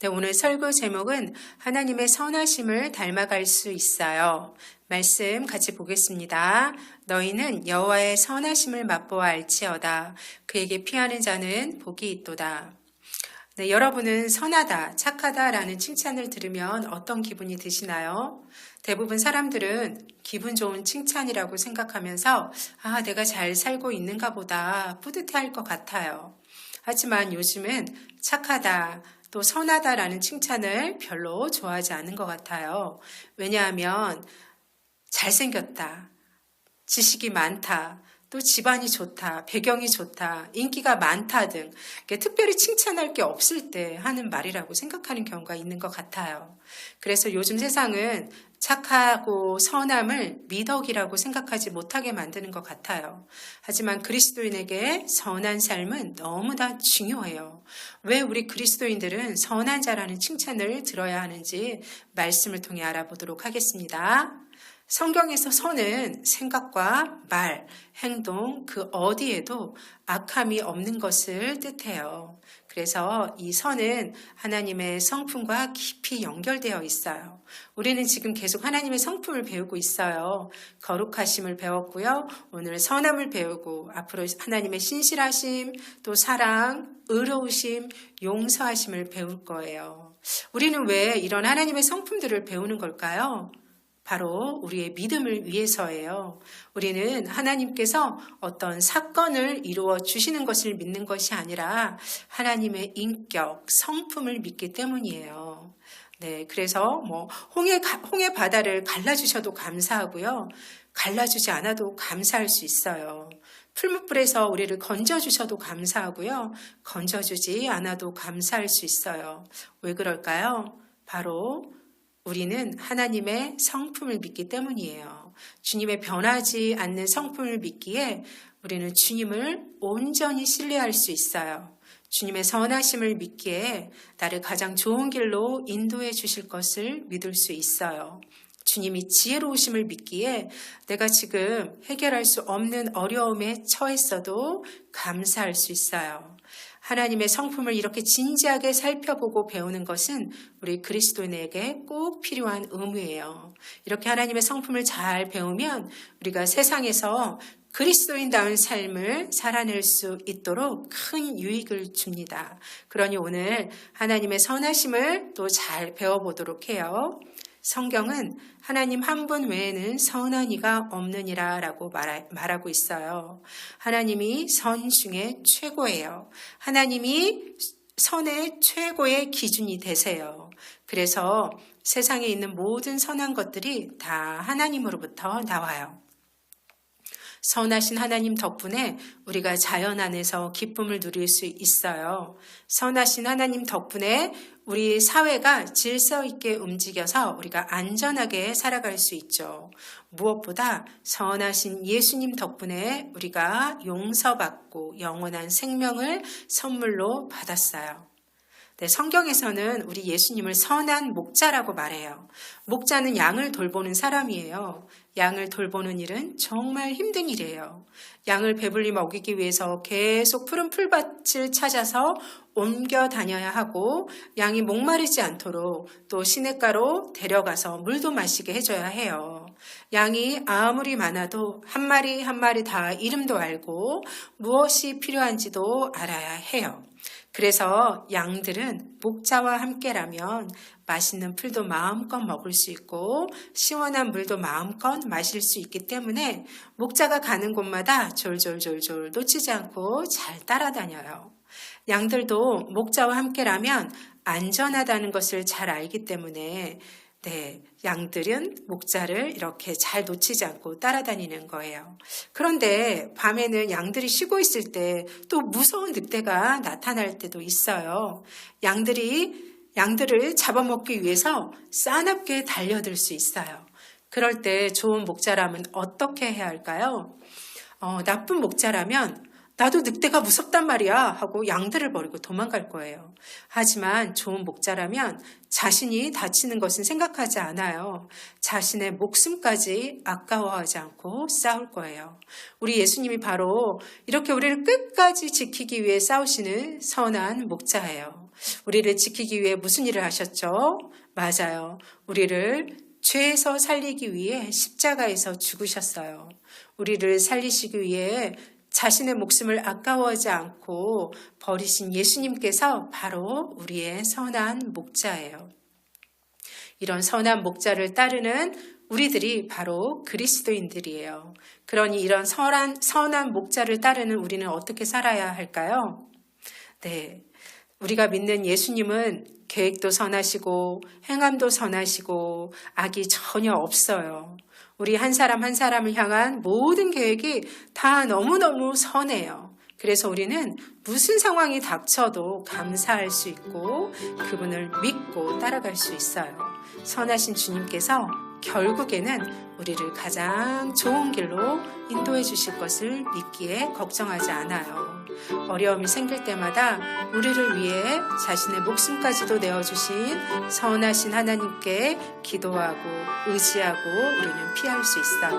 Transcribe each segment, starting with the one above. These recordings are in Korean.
네, 오늘 설교 제목은 하나님의 선하심을 닮아갈 수 있어요. 말씀 같이 보겠습니다. 너희는 여호와의 선하심을 맛보아 알지어다. 그에게 피하는 자는 복이 있도다. 네, 여러분은 선하다, 착하다라는 칭찬을 들으면 어떤 기분이 드시나요? 대부분 사람들은 기분 좋은 칭찬이라고 생각하면서 내가 잘 살고 있는가 보다 뿌듯해할 것 같아요. 하지만 요즘은 착하다, 또 선하다라는 칭찬을 별로 좋아하지 않은 것 같아요. 왜냐하면 잘생겼다, 지식이 많다, 또 집안이 좋다, 배경이 좋다, 인기가 많다 등 특별히 칭찬할 게 없을 때 하는 말이라고 생각하는 경우가 있는 것 같아요. 그래서 요즘 세상은 착하고 선함을 미덕이라고 생각하지 못하게 만드는 것 같아요. 하지만 그리스도인에게 선한 삶은 너무나 중요해요. 왜 우리 그리스도인들은 선한 자라는 칭찬을 들어야 하는지 말씀을 통해 알아보도록 하겠습니다. 성경에서 선은 생각과 말, 행동 그 어디에도 악함이 없는 것을 뜻해요. 그래서 이 선은 하나님의 성품과 깊이 연결되어 있어요. 우리는 지금 계속 하나님의 성품을 배우고 있어요. 거룩하심을 배웠고요. 오늘 선함을 배우고 앞으로 하나님의 신실하심, 또 사랑, 의로우심, 용서하심을 배울 거예요. 우리는 왜 이런 하나님의 성품들을 배우는 걸까요? 바로 우리의 믿음을 위해서예요. 우리는 하나님께서 어떤 사건을 이루어 주시는 것을 믿는 것이 아니라 하나님의 인격, 성품을 믿기 때문이에요. 네, 그래서 홍해 바다를 갈라주셔도 감사하고요. 갈라주지 않아도 감사할 수 있어요. 풀무불에서 우리를 건져주셔도 감사하고요. 건져주지 않아도 감사할 수 있어요. 왜 그럴까요? 바로 우리는 하나님의 성품을 믿기 때문이에요. 주님의 변하지 않는 성품을 믿기에 우리는 주님을 온전히 신뢰할 수 있어요. 주님의 선하심을 믿기에 나를 가장 좋은 길로 인도해 주실 것을 믿을 수 있어요. 주님이 지혜로우심을 믿기에 내가 지금 해결할 수 없는 어려움에 처했어도 감사할 수 있어요. 하나님의 성품을 이렇게 진지하게 살펴보고 배우는 것은 우리 그리스도인에게 꼭 필요한 의무예요. 이렇게 하나님의 성품을 잘 배우면 우리가 세상에서 그리스도인다운 삶을 살아낼 수 있도록 큰 유익을 줍니다. 그러니 오늘 하나님의 선하심을 또 잘 배워보도록 해요. 성경은 하나님 한 분 외에는 선한 이가 없느니라 라고 말하고 있어요. 하나님이 선 중에 최고예요. 하나님이 선의 최고의 기준이 되세요. 그래서 세상에 있는 모든 선한 것들이 다 하나님으로부터 나와요. 선하신 하나님 덕분에 우리가 자연 안에서 기쁨을 누릴 수 있어요. 선하신 하나님 덕분에 우리 사회가 질서 있게 움직여서 우리가 안전하게 살아갈 수 있죠. 무엇보다 선하신 예수님 덕분에 우리가 용서받고 영원한 생명을 선물로 받았어요. 네, 성경에서는 우리 예수님을 선한 목자라고 말해요. 목자는 양을 돌보는 사람이에요. 양을 돌보는 일은 정말 힘든 일이에요. 양을 배불리 먹이기 위해서 계속 푸른 풀밭을 찾아서 옮겨 다녀야 하고 양이 목마르지 않도록 또 시냇가로 데려가서 물도 마시게 해줘야 해요. 양이 아무리 많아도 한 마리 한 마리 다 이름도 알고 무엇이 필요한지도 알아야 해요. 그래서 양들은 목자와 함께라면 맛있는 풀도 마음껏 먹을 수 있고 시원한 물도 마음껏 마실 수 있기 때문에 목자가 가는 곳마다 졸졸졸졸 놓치지 않고 잘 따라다녀요. 양들도 목자와 함께라면 안전하다는 것을 잘 알기 때문에 양들은 목자를 이렇게 잘 놓치지 않고 따라다니는 거예요. 그런데 밤에는 양들이 쉬고 있을 때 또 무서운 늑대가 나타날 때도 있어요. 양들을 잡아먹기 위해서 싸납게 달려들 수 있어요. 그럴 때 좋은 목자라면 어떻게 해야 할까요? 나쁜 목자라면 나도 늑대가 무섭단 말이야 하고 양들을 버리고 도망갈 거예요. 하지만 좋은 목자라면 자신이 다치는 것은 생각하지 않아요. 자신의 목숨까지 아까워하지 않고 싸울 거예요. 우리 예수님이 바로 이렇게 우리를 끝까지 지키기 위해 싸우시는 선한 목자예요. 우리를 지키기 위해 무슨 일을 하셨죠? 맞아요. 우리를 죄에서 살리기 위해 십자가에서 죽으셨어요. 우리를 살리시기 위해 자신의 목숨을 아까워하지 않고 버리신 예수님께서 바로 우리의 선한 목자예요. 이런 선한 목자를 따르는 우리들이 바로 그리스도인들이에요. 그러니 이런 선한 목자를 따르는 우리는 어떻게 살아야 할까요? 네, 우리가 믿는 예수님은 계획도 선하시고 행함도 선하시고 악이 전혀 없어요. 우리 한 사람 한 사람을 향한 모든 계획이 다 너무너무 선해요. 그래서 우리는 무슨 상황이 닥쳐도 감사할 수 있고 그분을 믿고 따라갈 수 있어요. 선하신 주님께서 결국에는 우리를 가장 좋은 길로 인도해 주실 것을 믿기에 걱정하지 않아요. 어려움이 생길 때마다 우리를 위해 자신의 목숨까지도 내어주신 선하신 하나님께 기도하고 의지하고 우리는 피할 수 있어요.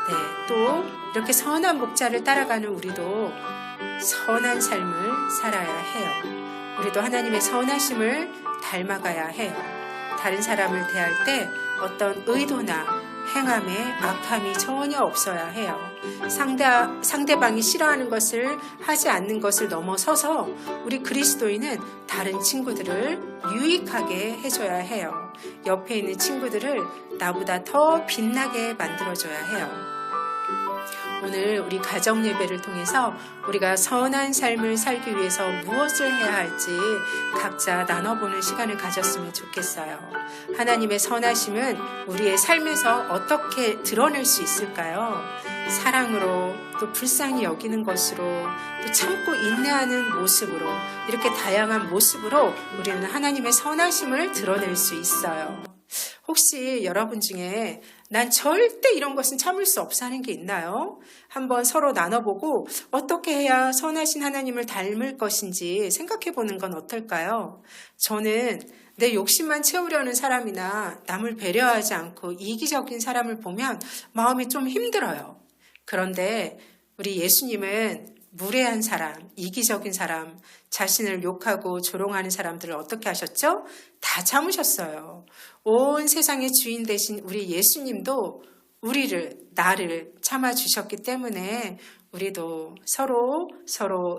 네, 또 이렇게 선한 목자를 따라가는 우리도 선한 삶을 살아야 해요. 우리도 하나님의 선하심을 닮아가야 해요. 다른 사람을 대할 때 어떤 의도나 행함에 악함이 전혀 없어야 해요. 상대방이 싫어하는 것을 하지 않는 것을 넘어서서 우리 그리스도인은 다른 친구들을 유익하게 해줘야 해요. 옆에 있는 친구들을 나보다 더 빛나게 만들어줘야 해요. 오늘 우리 가정 예배를 통해서 우리가 선한 삶을 살기 위해서 무엇을 해야 할지 각자 나눠보는 시간을 가졌으면 좋겠어요. 하나님의 선하심은 우리의 삶에서 어떻게 드러낼 수 있을까요? 사랑으로, 또 불쌍히 여기는 것으로, 또 참고 인내하는 모습으로, 이렇게 다양한 모습으로 우리는 하나님의 선하심을 드러낼 수 있어요. 혹시 여러분 중에 난 절대 이런 것은 참을 수 없어 하는 게 있나요? 한번 서로 나눠보고 어떻게 해야 선하신 하나님을 닮을 것인지 생각해 보는 건 어떨까요? 저는 내 욕심만 채우려는 사람이나 남을 배려하지 않고 이기적인 사람을 보면 마음이 좀 힘들어요. 그런데 우리 예수님은 무례한 사람, 이기적인 사람, 자신을 욕하고 조롱하는 사람들을 어떻게 하셨죠? 다 참으셨어요. 온 세상의 주인 되신 우리 예수님도 나를 참아주셨기 때문에 우리도 서로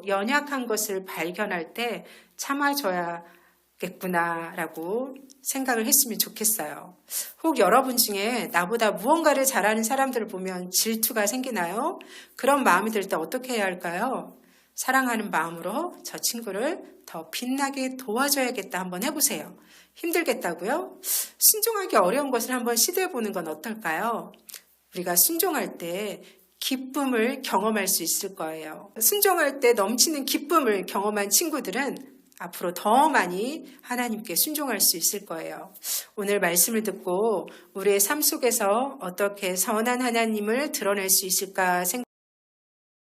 연약한 것을 발견할 때 참아줘야겠구나라고 생각을 했으면 좋겠어요. 혹 여러분 중에 나보다 무언가를 잘하는 사람들을 보면 질투가 생기나요? 그런 마음이 들 때 어떻게 해야 할까요? 사랑하는 마음으로 저 친구를 더 빛나게 도와줘야겠다 한번 해보세요. 힘들겠다고요? 순종하기 어려운 것을 한번 시도해보는 건 어떨까요? 우리가 순종할 때 기쁨을 경험할 수 있을 거예요. 순종할 때 넘치는 기쁨을 경험한 친구들은 앞으로 더 많이 하나님께 순종할 수 있을 거예요. 오늘 말씀을 듣고 우리의 삶 속에서 어떻게 선한 하나님을 드러낼 수 있을까